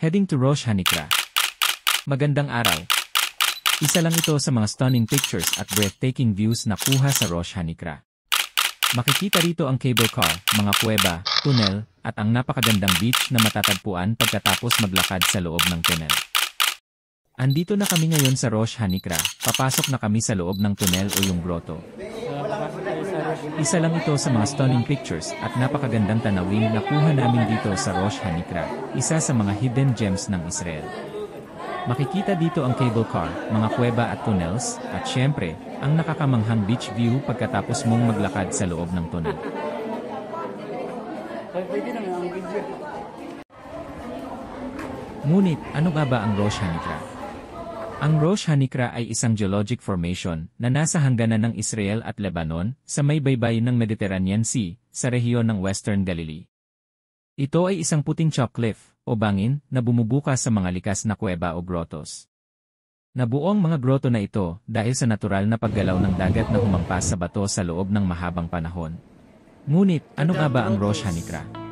Heading to Rosh Hanikra. Magandang araw. Isa lang ito sa mga stunning pictures at breathtaking views na kuha sa Rosh Hanikra. Makikita rito ang cable car, mga kuweba, tunnel, at ang napakagandang beach na matatagpuan pagkatapos maglakad sa loob ng tunnel. Andito na kami ngayon sa Rosh Hanikra, papasok na kami sa loob ng tunnel o yung grotto. Isa lang ito sa mga stunning pictures at napakagandang tanawin na kuha namin dito sa Rosh Hanikra, isa sa mga hidden gems ng Israel. Makikita dito ang cable car, mga kuweba at tunnels, at syempre, ang nakakamanghang beach view pagkatapos mong maglakad sa loob ng tunnel. Ngunit, ano nga ba ang Rosh Hanikra? Ang Rosh Hanikra ay isang geologic formation na nasa hangganan ng Israel at Lebanon sa may baybay ng Mediterranean Sea sa rehiyon ng Western Galilee. Ito ay isang puting chalk cliff o bangin na bumubukas sa mga likas na kuweba o grottos. Nabuo ang mga grotto na ito dahil sa natural na paggalaw ng dagat na humampas sa bato sa loob ng mahabang panahon. Ngunit, ano nga ba ang Rosh Hanikra?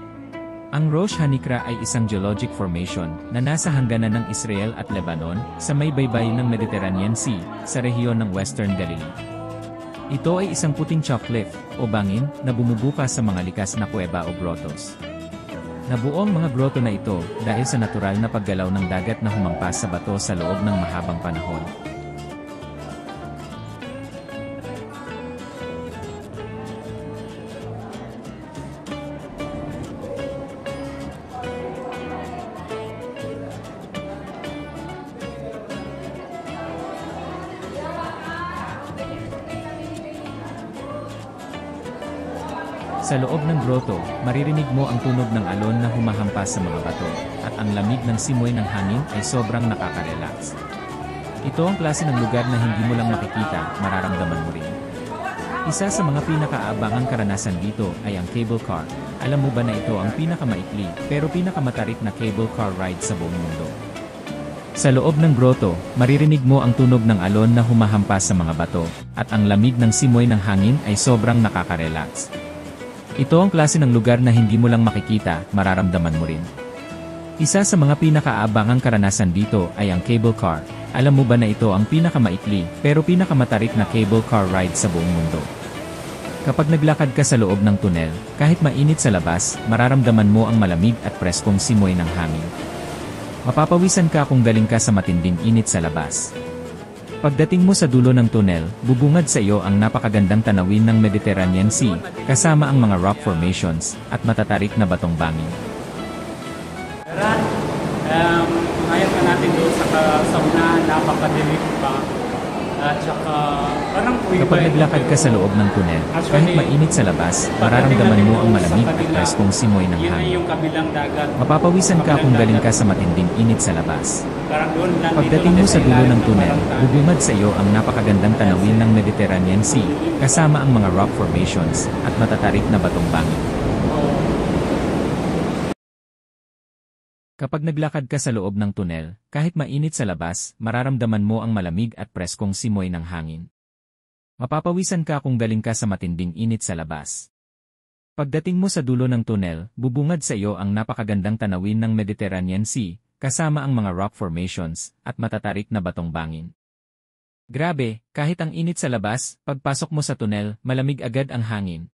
Ang Rosh Hanikra ay isang geologic formation na nasa hangganan ng Israel at Lebanon sa may baybay ng Mediterranean Sea sa rehiyon ng Western Galilee. Ito ay isang puting chalk cliff o bangin na bumubukas sa mga likas na kuweba o grottos. Nabuo ang mga grotto na ito dahil sa natural na paggalaw ng dagat na humampas sa bato sa loob ng mahabang panahon. Sa loob ng grotto, maririnig mo ang tunog ng alon na humahampas sa mga bato, at ang lamig ng simoy ng hangin ay sobrang nakaka-relax. Ito ang klase ng lugar na hindi mo lang makikita, mararamdaman mo rin. Isa sa mga pinakaabangang karanasan dito ay ang cable car. Alam mo ba na ito ang pinakamaikli pero pinakamatarik na cable car ride sa buong mundo? Sa loob ng grotto, maririnig mo ang tunog ng alon na humahampas sa mga bato, at ang lamig ng simoy ng hangin ay sobrang nakaka-relax. Ito ang klase ng lugar na hindi mo lang makikita, mararamdaman mo rin. Isa sa mga pinakaabangang karanasan dito ay ang cable car. Alam mo ba na ito ang pinakamaikli pero pinakamatarik na cable car ride sa buong mundo? Kapag naglakad ka sa loob ng tunnel, kahit mainit sa labas, mararamdaman mo ang malamig at preskong simoy ng hangin. Mapapawisan ka kung galing ka sa matinding init sa labas. Pagdating mo sa dulo ng tunnel, bubungad sa iyo ang napakagandang tanawin ng Mediterranean Sea, kasama ang mga rock formations, at matatarik na batong bangin. Ngayon ka natin doon sa saunahan, napakadilim pa. At saka, parang kapag naglakad ka sa loob ng tunnel, kahit mainit sa labas, mararamdaman mo ang malamig at preskong simoy ng hangin. Mapapawisan ka kung galing ka sa matinding init sa labas. Pagdating mo sa dulo ng tunnel, bubungad sa iyo ang napakagandang tanawin ng Mediterranean Sea, kasama ang mga rock formations, at matatarik na batong bangin. Kapag naglakad ka sa loob ng tunnel, kahit mainit sa labas, mararamdaman mo ang malamig at preskong simoy ng hangin. Mapapawisan ka kung galing ka sa matinding init sa labas. Pagdating mo sa dulo ng tunnel, bubungad sa iyo ang napakagandang tanawin ng Mediterranean Sea, kasama ang mga rock formations, at matatarik na batong bangin. Grabe, kahit ang init sa labas, pagpasok mo sa tunnel, malamig agad ang hangin.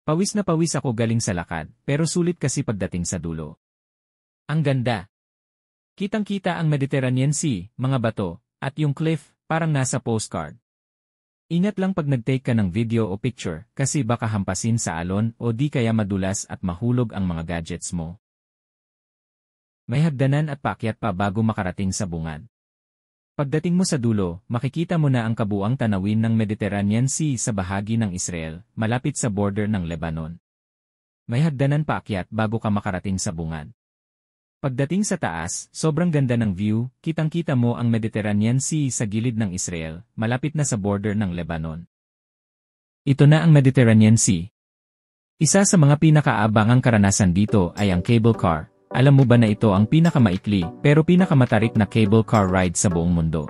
Pawis na pawis ako galing sa lakad, pero sulit kasi pagdating sa dulo. Ang ganda. Kitang-kita ang Mediterranean Sea, mga bato, at yung cliff, parang nasa postcard. Ingat lang pag nag-take ka ng video o picture, kasi baka hampasin sa alon o di kaya madulas at mahulog ang mga gadgets mo. May hagdanan at paakyat pa bago makarating sa bungad. Pagdating mo sa dulo, makikita mo na ang kabuuang tanawin ng Mediterranean Sea sa bahagi ng Israel, malapit sa border ng Lebanon. May hagdanan paakyat bago ka makarating sa bungad. Pagdating sa taas, sobrang ganda ng view, kitang-kita mo ang Mediterranean Sea sa gilid ng Israel, malapit na sa border ng Lebanon. Ito na ang Mediterranean Sea. Isa sa mga pinakaabangang karanasan dito ay ang cable car. Alam mo ba na ito ang pinakamaikli pero pinakamatarik na cable car ride sa buong mundo?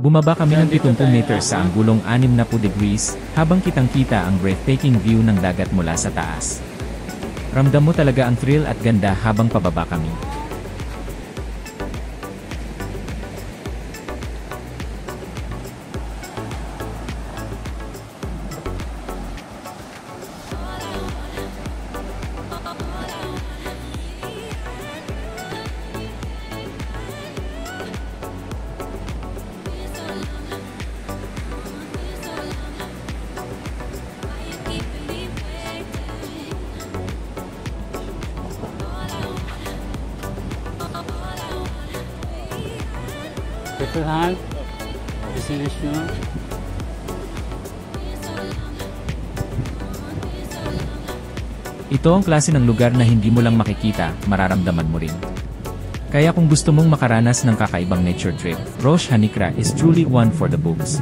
Bumaba kami ng 70 meters sa anggulong 60 degrees habang kitang-kita ang breathtaking view ng dagat mula sa taas. Ramdam mo talaga ang thrill at ganda habang pababa kami. Peterhan, destination. Ito ang klase ng lugar na hindi mo lang makikita, mararamdaman mo rin. Kaya kung gusto mong makaranas ng kakaibang nature trip, Rosh Hanikra is truly one for the books.